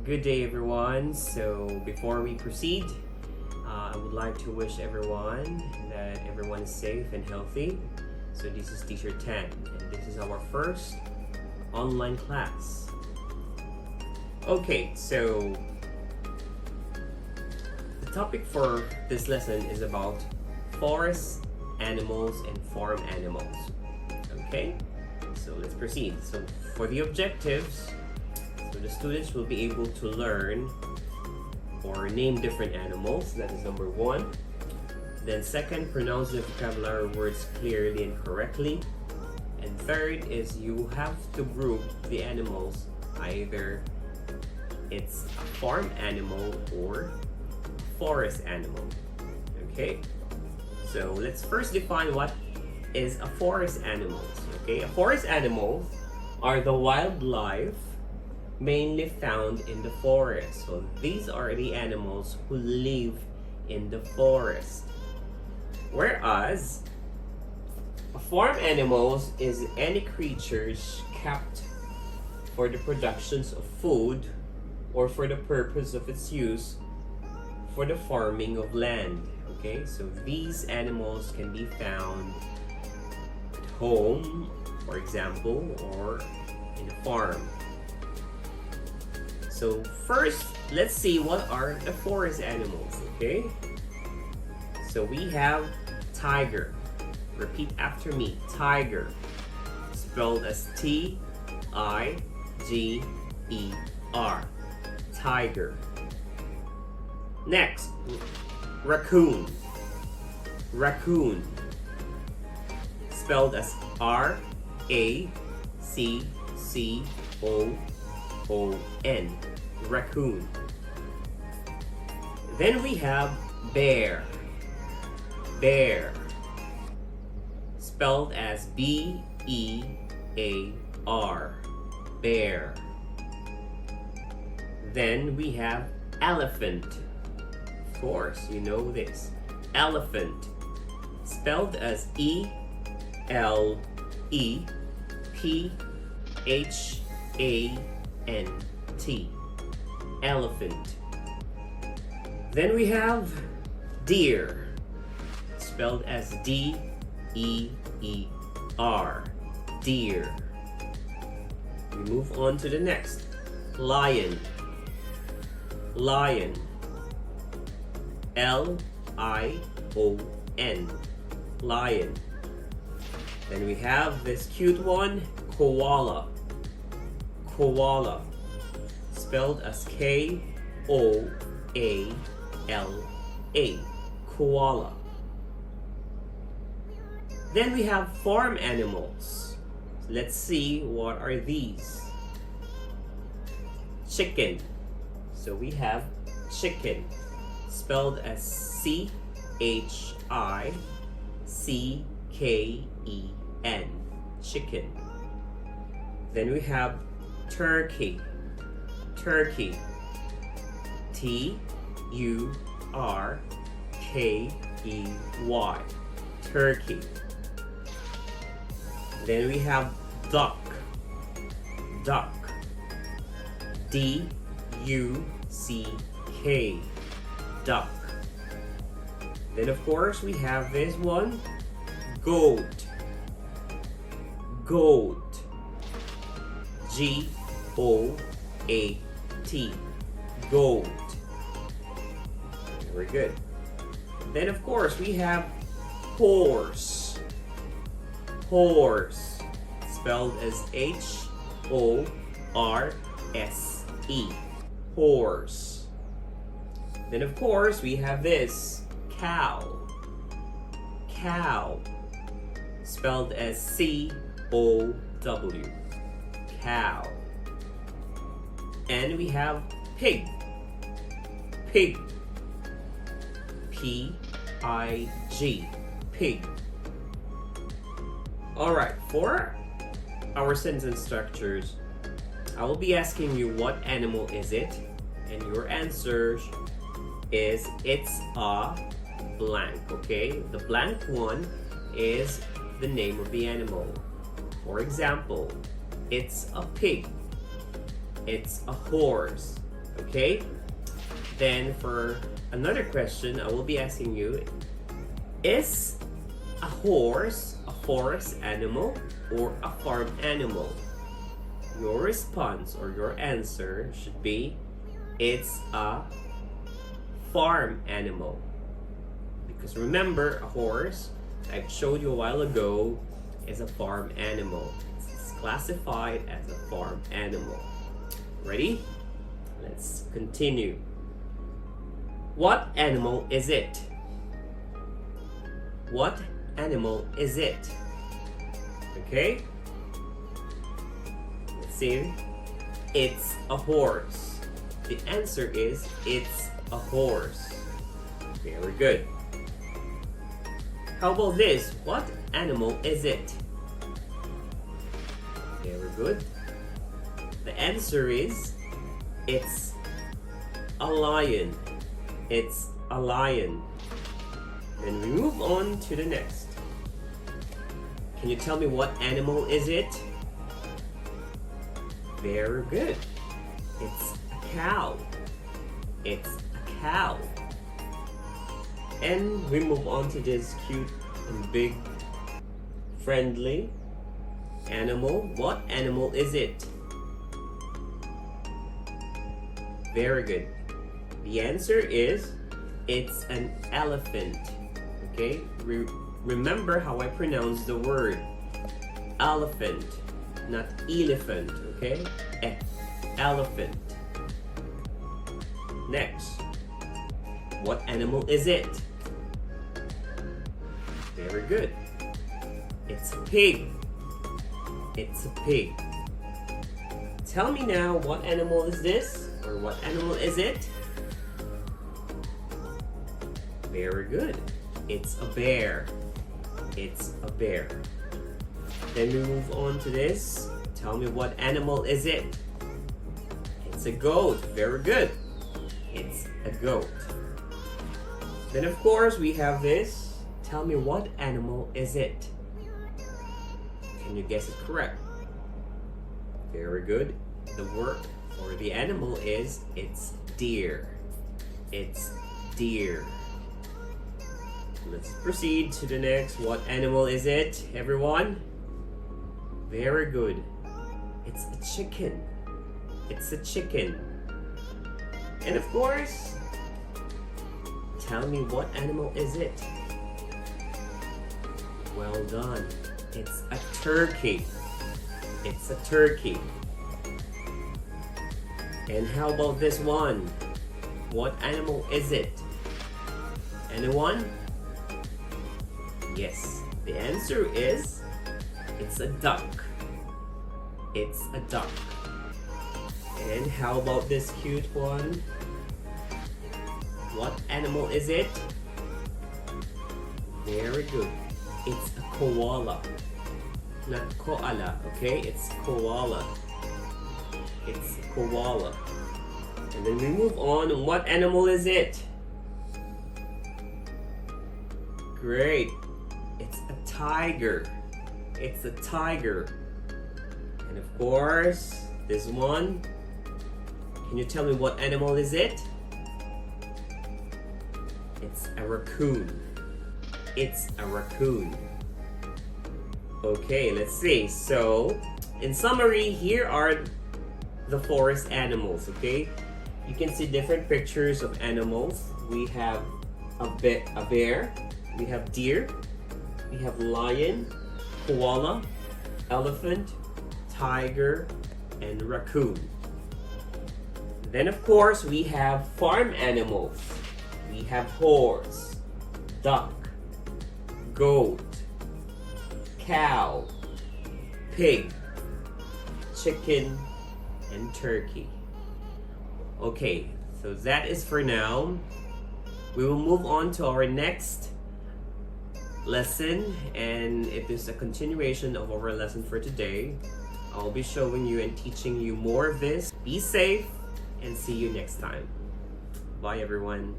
Good day, everyone. So before we proceed, I would like to wish everyone that everyone is safe and healthy. So this is Teacher 10, and this is our first online class. Okay, so the topic for this lesson is about forest animals and farm animals. Okay, so let's proceed. So for the objectives, so the students will be able to learn or name different animals. That is number one. Then second, pronounce the vocabulary words clearly and correctly. And third is you have to group the animals. Either it's a farm animal or forest animal. Okay, so let's first define what is a forest animal. Okay, a forest animal are the wildlife mainly found in the forest. So these are the animals who live in the forest. Whereas farm animals is any creatures kept for the productions of food or for the purpose of its use for the farming of land. Okay, so these animals can be found at home, for example, or in a farm. So first, let's see what are the forest animals, okay? So we have tiger. Repeat after me, tiger. Spelled as T-I-G-E-R. Tiger. Next, raccoon. Raccoon. Spelled as R-A-C-C-O-O-N. Raccoon. Then we have bear. Bear. Spelled as B-E-A-R. Bear. Then we have elephant. Of course, you know this. Elephant. Spelled as E-L-E-P-H-A-N-T. Elephant. Then we have deer. Spelled as D-E-E-R. Deer. We move on to the next. Lion. Lion. L-I-O-N. Lion. Then we have this cute one, koala. Koala. Spelled as K-O-A-L-A. Koala. Then we have farm animals. Let's see what are these. Chicken. So we have chicken. Spelled as C-H-I-C-K-E-N. Chicken. Then we have turkey. Turkey. T-U-R-K-E-Y. Turkey. Then we have duck. Duck. D-U-C-K. Duck. Then of course we have this one, goat. Goat. G-O-A-T. Goat. Very good. Then of course we have horse. Horse. Spelled as H-O-R-S-E. Horse. Then of course we have this, cow. Cow. Spelled as C-O-W. Cow. And we have pig. Pig. P-I-G. Pig. Alright, for our sentence structures, I will be asking you what animal is it, and your answer is it's a blank, okay? The blank one is the name of the animal. For example, it's a pig, it's a horse, Okay? Then for another question, I will be asking you, is a horse a forest animal or a farm animal? Your response or your answer should be, it's a farm animal. Because remember, a horse, I showed you a while ago, is a farm animal. It's classified as a farm animal. Ready? Let's continue. What animal is it? What animal is it? Okay? Let's see. It's a horse. The answer is, it's a horse. Very good. How about this? What animal is it? Very good. The answer is, it's a lion. It's a lion. Then we move on to the next. Can you tell me what animal is it? Very good. It's a cow. It's a cow. And we move on to this cute and big, friendly animal. What animal is it? Very good. The answer is, it's an elephant. Okay? Remember how I pronounce the word elephant, not elephant. Okay? Elephant. Next. What animal is it? Very good. It's a pig. It's a pig. Tell me now, what animal is this? Or what animal is it? Very good. It's a bear. It's a bear. Then we move on to this. Tell me, what animal is it? It's a goat. Very good. It's a goat. Then of course we have this. Tell me, what animal is it? Can you guess it correct? Very good. The word or the animal is, it's deer. It's deer. Let's proceed to the next. What animal is it, everyone? Very good. It's a chicken. It's a chicken. And of course, tell me, what animal is it? Well done. It's a turkey. It's a turkey. And how about this one? What animal is it? Anyone? Yes, the answer is, it's a duck. It's a duck. And how about this cute one? What animal is it? Very good. It's a koala. Not koala, okay? It's koala. It's a koala. And then we move on. What animal is it? Great. It's a tiger. It's a tiger. And of course, this one. Can you tell me, what animal is it? It's a raccoon. It's a raccoon. Okay, let's see. So, in summary, here are the forest animals, okay? You can see different pictures of animals. We have a bear, we have deer, we have lion, koala, elephant, tiger, and raccoon. Then of course we have farm animals. We have horse, duck, goat, cow, pig, chicken, and turkey. Okay, so that is for now. We will move on to our next lesson, and it is a continuation of our lesson for today. I'll be showing you and teaching you more of this. Be safe and see you next time. Bye everyone.